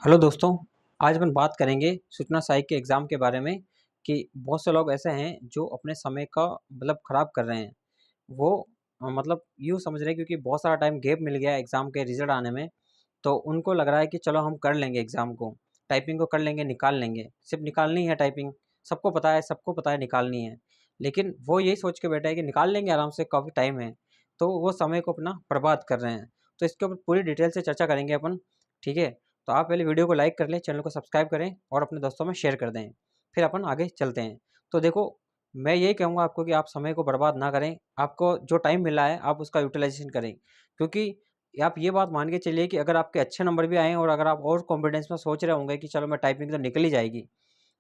Hello दोस्तों। आज अपन बात करेंगे सूचना सहायक के एग्ज़ाम के बारे में कि बहुत से लोग ऐसे हैं जो अपने समय का ख़राब कर रहे हैं। वो यूँ समझ रहे हैं क्योंकि बहुत सारा टाइम गैप मिल गया है एग्ज़ाम के रिज़ल्ट आने में, तो उनको लग रहा है कि चलो हम कर लेंगे एग्ज़ाम को, टाइपिंग को कर लेंगे, निकाल लेंगे। सिर्फ़ निकालनी है टाइपिंग, सबको पता है निकालनी है। लेकिन वो यही सोच के बैठा है कि निकाल लेंगे आराम से, काफ़ी टाइम है, तो वो समय को अपना बर्बाद कर रहे हैं। तो इसके ऊपर पूरी डिटेल से चर्चा करेंगे अपन, ठीक है? तो आप पहले वीडियो को लाइक कर लें, चैनल को सब्सक्राइब करें और अपने दोस्तों में शेयर कर दें। फिर अपन आगे चलते हैं। तो देखो, मैं यही कहूँगा आपको कि आप समय को बर्बाद ना करें। आपको जो टाइम मिला है आप उसका यूटिलाइज़ेशन करें। क्योंकि आप ये बात मान के चलिए कि अगर आपके अच्छे नंबर भी आए हैं और अगर आप और कॉन्फिडेंस में सोच रहे होंगे कि चलो मैं टाइपिंग तो निकल ही जाएगी,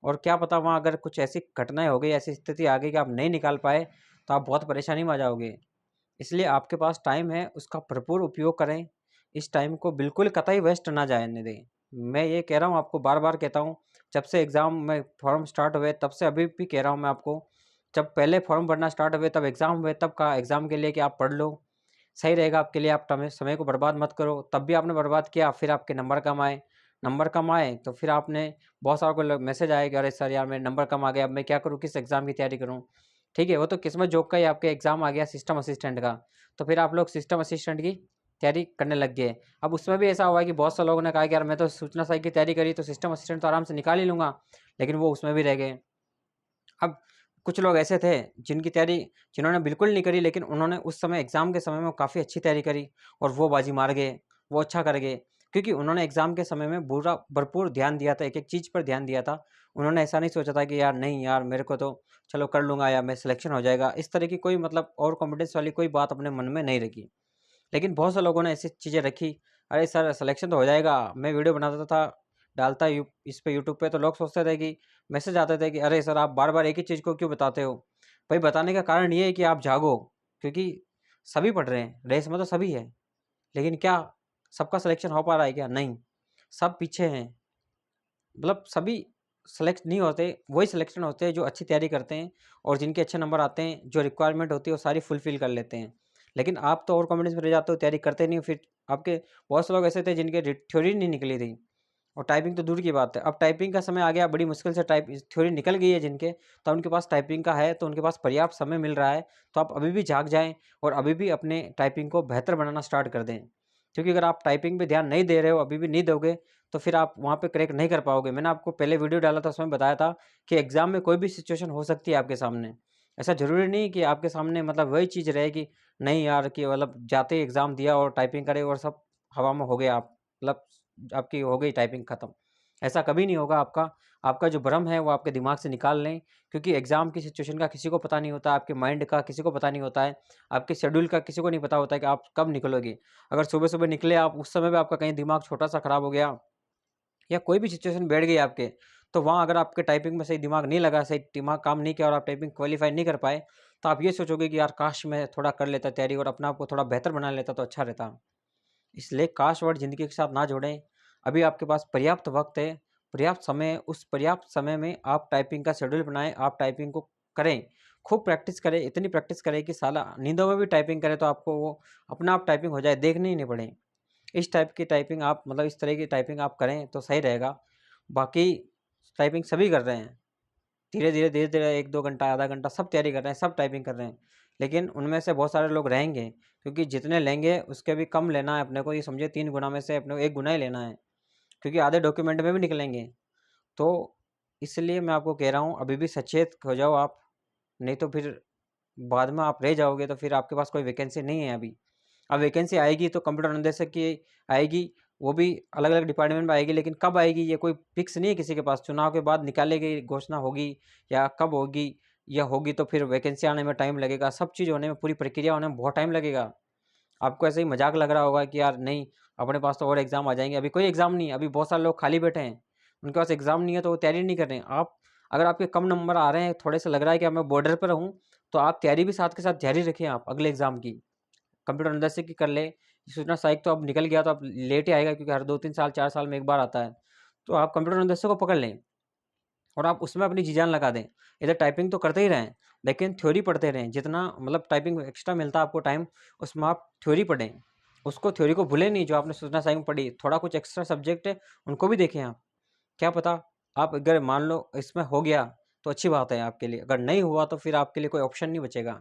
और क्या पता वहाँ अगर कुछ ऐसी घटनाएँ हो गई, ऐसी स्थिति आ गई कि आप नहीं निकाल पाए, तो आप बहुत परेशानी में आ जाओगे। इसलिए आपके पास टाइम है, उसका भरपूर उपयोग करें। इस टाइम को बिल्कुल कतई वेस्ट ना जाने दें। मैं ये कह रहा हूँ, आपको बार-बार कहता हूँ, जब से एग्ज़ाम में फॉर्म स्टार्ट हुए तब से अभी भी कह रहा हूँ मैं आपको, जब पहले फॉर्म भरना स्टार्ट हुए तब एग्ज़ाम हुए, तब का एग्ज़ाम के लिए कि आप पढ़ लो, सही रहेगा आपके लिए। आप समय को बर्बाद मत करो। तब भी आपने बर्बाद किया, फिर आपके नंबर कम आए तो फिर आपने बहुत सारों को मैसेज आया कि अरे सर यार मेरे नंबर कम आ गए, अब मैं क्या करूँ, किस एग्ज़ाम की तैयारी करूँ। ठीक है, वो तो किस्मत जॉब का ही आपके एग्ज़ाम आ गया सिस्टम असिस्टेंट का, तो फिर आप लोग सिस्टम असिस्टेंट की तैयारी करने लग गए। अब उसमें भी ऐसा हुआ है कि बहुत से लोगों ने कहा कि यार मैं तो सूचना सहायक की तैयारी करी तो सिस्टम असिस्टेंट तो आराम से निकाल ही लूँगा, लेकिन वो उसमें भी रह गए। अब कुछ लोग ऐसे थे जिनकी तैयारी जिन्होंने बिल्कुल नहीं करी, लेकिन उन्होंने उस समय एग्ज़ाम के समय में काफ़ी अच्छी तैयारी करी और वो बाजी मार गए, वो अच्छा कर गए। क्योंकि उन्होंने एग्ज़ाम के समय में पूरा भरपूर ध्यान दिया था, एक-एक चीज़ पर ध्यान दिया था। उन्होंने ऐसा नहीं सोचा था कि यार नहीं यार मेरे को तो चलो कर लूँगा या मैं सिलेक्शन हो जाएगा। इस तरह की कोई ओवर कॉन्फिडेंस वाली कोई बात अपने मन में नहीं रखी। लेकिन बहुत से लोगों ने ऐसी चीज़ें रखी, अरे सर सिलेक्शन तो हो जाएगा। मैं वीडियो बनाता था, डालता यू इस पे यूट्यूब पे, तो लोग सोचते थे कि मैसेज आते थे कि अरे सर आप बार-बार एक ही चीज़ को क्यों बताते हो? भाई बताने का कारण ये है कि आप जागो, क्योंकि सभी पढ़ रहे हैं, रेस में तो सभी है। लेकिन क्या सबका सिलेक्शन हो पा रहा है क्या? नहीं, सब पीछे हैं। सभी सेलेक्ट नहीं होते, वही सिलेक्शन होते हैं जो अच्छी तैयारी करते हैं और जिनके अच्छे नंबर आते हैं, जो रिक्वायरमेंट होती है वो सारी फुलफ़िल कर लेते हैं। लेकिन आप तो ओवर कॉन्फिडेंस में रह जाते हो, तैयारी करते नहीं हो, फिर आपके बहुत से लोग ऐसे थे जिनके थ्योरी नहीं निकली थी और टाइपिंग तो दूर की बात है। अब टाइपिंग का समय आ गया, बड़ी मुश्किल से टाइप थ्योरी निकल गई है जिनके, तो उनके पास टाइपिंग का है, तो उनके पास पर्याप्त समय मिल रहा है, तो आप अभी भी जाग जाएँ और अभी भी अपने टाइपिंग को बेहतर बनाना स्टार्ट कर दें। क्योंकि अगर आप टाइपिंग पे ध्यान नहीं दे रहे हो, अभी भी नहीं दोगे, तो फिर आप वहाँ पे क्रैक नहीं कर पाओगे। मैंने आपको पहले वीडियो डाला था, उसमें बताया था कि एग्ज़ाम में कोई भी सिचुएशन हो सकती है आपके सामने। ऐसा ज़रूरी नहीं कि आपके सामने वही चीज़ रहे कि नहीं यार कि जाते ही एग्ज़ाम दिया और टाइपिंग करे और सब हवा में हो गया, आप आपकी हो गई टाइपिंग ख़त्म। ऐसा कभी नहीं होगा आपका। आपका जो भ्रम है वो आपके दिमाग से निकाल लें, क्योंकि एग्ज़ाम की सिचुएशन का किसी को पता नहीं होता, आपके माइंड का किसी को पता नहीं होता है, आपके शेड्यूल का किसी को नहीं पता होता है कि आप कब निकलोगे। अगर सुबह-सुबह निकले आप, उस समय भी आपका कहीं दिमाग छोटा-सा ख़राब हो गया या कोई भी सिचुएशन बैठ गई आपके, तो वहाँ अगर आपके टाइपिंग में सही दिमाग नहीं लगा, सही दिमाग काम नहीं किया और आप टाइपिंग क्वालीफाई नहीं कर पाए, तो आप ये सोचोगे कि यार काश मैं थोड़ा कर लेता तैयारी और अपने आप को थोड़ा बेहतर बना लेता तो अच्छा रहता। इसलिए काश वर्ड ज़िंदगी के साथ ना जोड़ें। अभी आपके पास पर्याप्त वक़्त है, पर्याप्त समय है, उस पर्याप्त समय में आप टाइपिंग का शेड्यूल बनाएँ, आप टाइपिंग को करें। खूब प्रैक्टिस करें, इतनी प्रैक्टिस करें कि साला नींदों में भी टाइपिंग करें तो आपको वो अपने आप टाइपिंग हो जाए, देखनी ही नहीं पड़े। इस टाइप की टाइपिंग आप इस तरह की टाइपिंग आप करें तो सही रहेगा। बाकी टाइपिंग सभी कर रहे हैं। धीरे-धीरे 1-2 घंटा, आधा घंटा सब तैयारी कर रहे हैं, सब टाइपिंग कर रहे हैं। लेकिन उनमें से बहुत सारे लोग रहेंगे, क्योंकि जितने लेंगे उसके भी कम लेना है अपने को, ये समझिए 3 गुना में से अपने को 1 गुना ही लेना है, क्योंकि आधे डॉक्यूमेंट में भी निकलेंगे। तो इसलिए मैं आपको कह रहा हूँ अभी भी सचेत हो जाओ आप, नहीं तो फिर बाद में आप रह जाओगे तो फिर आपके पास कोई वैकेंसी नहीं है अभी। अब वैकेंसी आएगी तो कंप्यूटर अनुदेशक की आएगी, वो भी अलग-अलग डिपार्टमेंट में आएगी, लेकिन कब आएगी ये कोई फिक्स नहीं है किसी के पास। चुनाव के बाद निकालेगी, घोषणा होगी या कब होगी, या होगी तो फिर वैकेंसी आने में टाइम लगेगा, सब चीज़ होने में, पूरी प्रक्रिया होने में बहुत टाइम लगेगा। आपको ऐसे ही मज़ाक लग रहा होगा कि यार नहीं, अपने पास तो और एग्ज़ाम आ जाएँगे, अभी कोई एग्ज़ाम नहीं है, अभी बहुत सारे लोग खाली बैठे हैं। उनके पास एग्ज़ाम नहीं है तो वो तैयारी नहीं कर रहे हैं। आप अगर आपके कम नंबर आ रहे हैं, थोड़े-से लग रहा है कि अब मैं बॉर्डर पर हूँ, तो आप तैयारी भी साथ के साथ जारी रखिए आप अगले एग्ज़ाम की। कंप्यूटर अनुदेशक की कर लें, सूचना सहायक तो अब निकल गया तो अब लेट ही आएगा, क्योंकि हर 2-3 साल, 4 साल में 1 बार आता है। तो आप कंप्यूटर अनुदेशक को पकड़ लें और आप उसमें अपनी जी-जान लगा दें। इधर टाइपिंग तो करते ही रहें, लेकिन थ्योरी पढ़ते रहें। जितना टाइपिंग में एक्स्ट्रा मिलता है आपको टाइम, उसमें आप थ्योरी पढ़ें। उसको थ्योरी को भूलें नहीं जो आपने सूचना साइंस में पढ़ी, थोड़ा कुछ एक्स्ट्रा सब्जेक्ट है, उनको भी देखें आप। क्या पता आप अगर मान लो इसमें हो गया तो अच्छी बात है आपके लिए, अगर नहीं हुआ तो फिर आपके लिए कोई ऑप्शन नहीं बचेगा।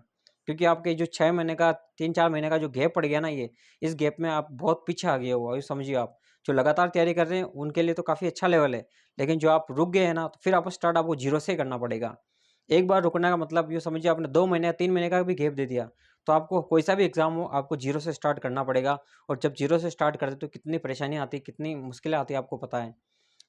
क्योंकि आपके जो 6 महीने का 3-4 महीने का जो गैप पड़ गया ना ये, इस गैप में आप बहुत पीछे आ गए हो। ये समझिए आप जो लगातार तैयारी कर रहे हैं उनके लिए तो काफ़ी अच्छा लेवल है, लेकिन जो आप रुक गए हैं ना तो फिर आप स्टार्ट आपको जीरो से करना पड़ेगा। एक बार रुकने का मतलब यूँ समझिए आपने 2 महीने या 3 महीने का भी गैप दे दिया, तो आपको कोई सा भी एग्ज़ाम हो आपको जीरो से स्टार्ट करना पड़ेगा। और जब जीरो से स्टार्ट करते तो कितनी परेशानियाँ आती, कितनी मुश्किलें आती आपको पता है।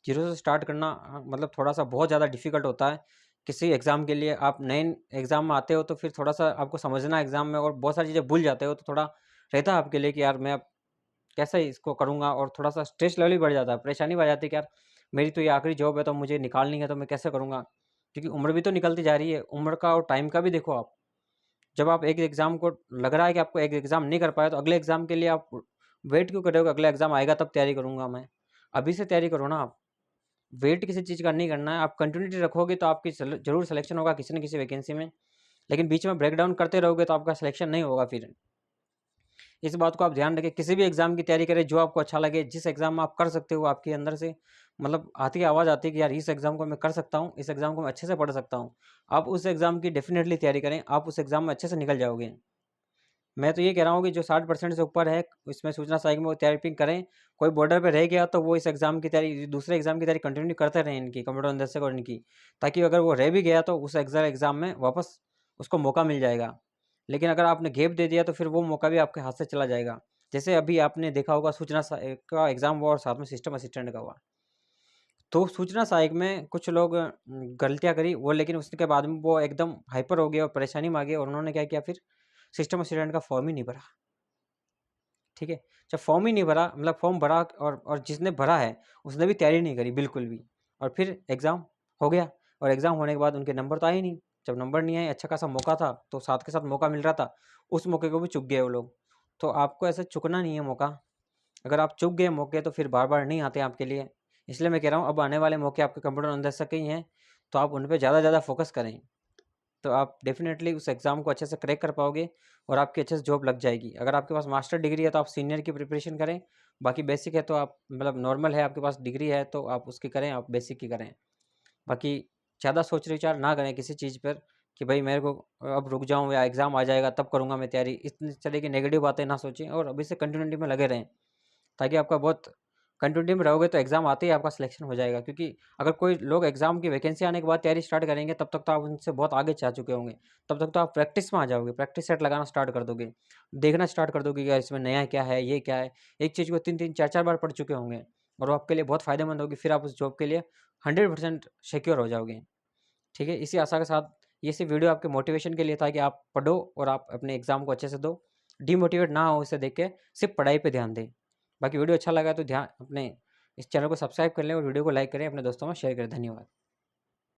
जीरो से स्टार्ट करना मतलब थोड़ा-सा बहुत ज़्यादा डिफ़िकल्ट होता है। किसी एग्ज़ाम के लिए आप नए एग्ज़ाम में आते हो तो फिर थोड़ा-सा आपको समझना है एग्ज़ाम में और बहुत सारी चीज़ें भूल जाते हो, तो थोड़ा रहता है आपके लिए कि यार मैं अब कैसे इसको करूँगा, और थोड़ा-सा स्ट्रेस लेवल भी बढ़ जाता है, परेशानी बढ़ जाती है कि यार मेरी तो ये आखिरी जॉब है तो मुझे निकालनी है तो मैं कैसे करूँगा? क्योंकि उम्र भी तो निकलती जा रही है, उम्र का और टाइम का भी देखो आप। जब आप एक एग्ज़ाम को लग रहा है कि आपको एक एग्ज़ाम नहीं कर पाए तो अगले एग्ज़ाम के लिए आप वेट क्यों कर रहे हो कि अगला एग्ज़ाम आएगा तब तैयारी करूँगा मैं? अभी से तैयारी करो ना आप। वेट किसी चीज़ का नहीं करना है, आप कंटिन्यूटी रखोगे तो आपकी ज़रूर सिलेक्शन होगा किसी न किसी वैकेंसी में, लेकिन बीच में ब्रेक डाउन करते रहोगे तो आपका सिलेक्शन नहीं होगा फिर। इस बात को आप ध्यान रखें, किसी भी एग्ज़ाम की तैयारी करें जो आपको अच्छा लगे, जिस एग्ज़ाम में आप कर सकते हो, आपके अंदर से मतलब आती है आवाज़ आती है कि यार इस एग्ज़ाम को मैं कर सकता हूँ, इस एग्ज़ाम को मैं अच्छे से पढ़ सकता हूँ। आप उस एग्ज़ाम की डेफ़िनेटली तैयारी करें, आप उस एग्ज़ाम में अच्छे से निकल जाओगे। मैं तो ये कह रहा हूँ कि जो 60% से ऊपर है, इसमें सूचना साइंस में वो तैयारी करें। कोई बॉर्डर पे रह गया तो वो इस एग्ज़ाम की तैयारी दूसरे एग्ज़ाम की तैयारी कंटिन्यू करते रहें इनकी, कंप्यूटर अनुदेशक और इनकी। ताकि अगर वो रह भी गया तो उस एग्ज़ाम में वापस उसको मौका मिल जाएगा। लेकिन अगर आपने गैप दे दिया तो फिर वो मौका भी आपके हाथ से चला जाएगा। जैसे अभी आपने देखा होगा सूचना का एग्ज़ाम हुआ और साथ में सिस्टम असिस्टेंट का हुआ। तो सूचना सहायक में कुछ लोग गलतियाँ करी वो, लेकिन उसके बाद में वो एकदम हाइपर हो गए और परेशानी में आ गए और उन्होंने क्या किया फिर सिस्टम असिस्टेंट का फॉर्म ही नहीं भरा। ठीक है? जब फॉर्म ही नहीं भरा मतलब फॉर्म भरा और जिसने भरा है उसने भी तैयारी नहीं करी बिल्कुल भी, और फिर एग्ज़ाम हो गया और एग्ज़ाम होने के बाद उनके नंबर तो आए ही नहीं। जब नंबर नहीं आए, अच्छा खासा मौका था तो साथ के साथ मौका मिल रहा था, उस मौके को भी चूक गए वो लोग। तो आपको ऐसे चूकना नहीं है मौका। अगर आप चूक गए मौके तो फिर बार-बार नहीं आते आपके लिए। इसलिए मैं कह रहा हूँ अब आने वाले मौके आपके कंप्यूटर अनुदेशक के ही हैं, तो आप उन पे ज़्यादा फ़ोकस करें। तो आप डेफ़िनेटली उस एग्ज़ाम को अच्छे से क्रैक कर पाओगे और आपकी अच्छे से जॉब लग जाएगी। अगर आपके पास मास्टर डिग्री है तो आप सीनियर की प्रिपरेशन करें, बाकी बेसिक है तो आप मतलब नॉर्मल है आपके पास डिग्री है तो आप उसकी करें, आप बेसिक की करें। बाकी ज़्यादा सोच-विचार ना करें किसी चीज़ पर कि भई मेरे को अब रुक जाऊँ या एग्ज़ाम आ जाएगा तब करूँगा मैं तैयारी। इस तरह की नेगेटिव बातें ना सोचें और अभी से कंटिन्यूटी में लगे रहें। ताकि आपका बहुत कंटिन्यूटी में रहोगे तो एग्ज़ाम आते ही आपका सिलेक्शन हो जाएगा, क्योंकि अगर कोई लोग एग्ज़ाम की वैकेंसी आने के बाद तैयारी स्टार्ट करेंगे तब तक तो आप उनसे बहुत आगे जा चुके होंगे। तब तक तो आप प्रैक्टिस में आ जाओगे, प्रैक्टिस सेट लगाना स्टार्ट कर दोगे। देखना स्टार्ट कर दोगे कि यार इसमें नया क्या है, ये क्या है? एक चीज़ को 3-3 4-4 बार पढ़ चुके होंगे और वो आपके लिए बहुत फ़ायदेमंद होगी। फिर आप उस जॉब के लिए 100% सिक्योर हो जाओगे। ठीक है? इसी आशा के साथ ये सिर्फ़ वीडियो आपके मोटिवेशन के लिए था कि आप पढ़ो और आप अपने एग्ज़ाम को अच्छे से दो। डिमोटिवेट ना हो इसे देख के, सिर्फ़ पढ़ाई पे ध्यान दें। बाकी वीडियो अच्छा लगा तो ध्यान अपने इस चैनल को सब्सक्राइब कर लें और वीडियो को लाइक करें, अपने दोस्तों में शेयर करें। धन्यवाद।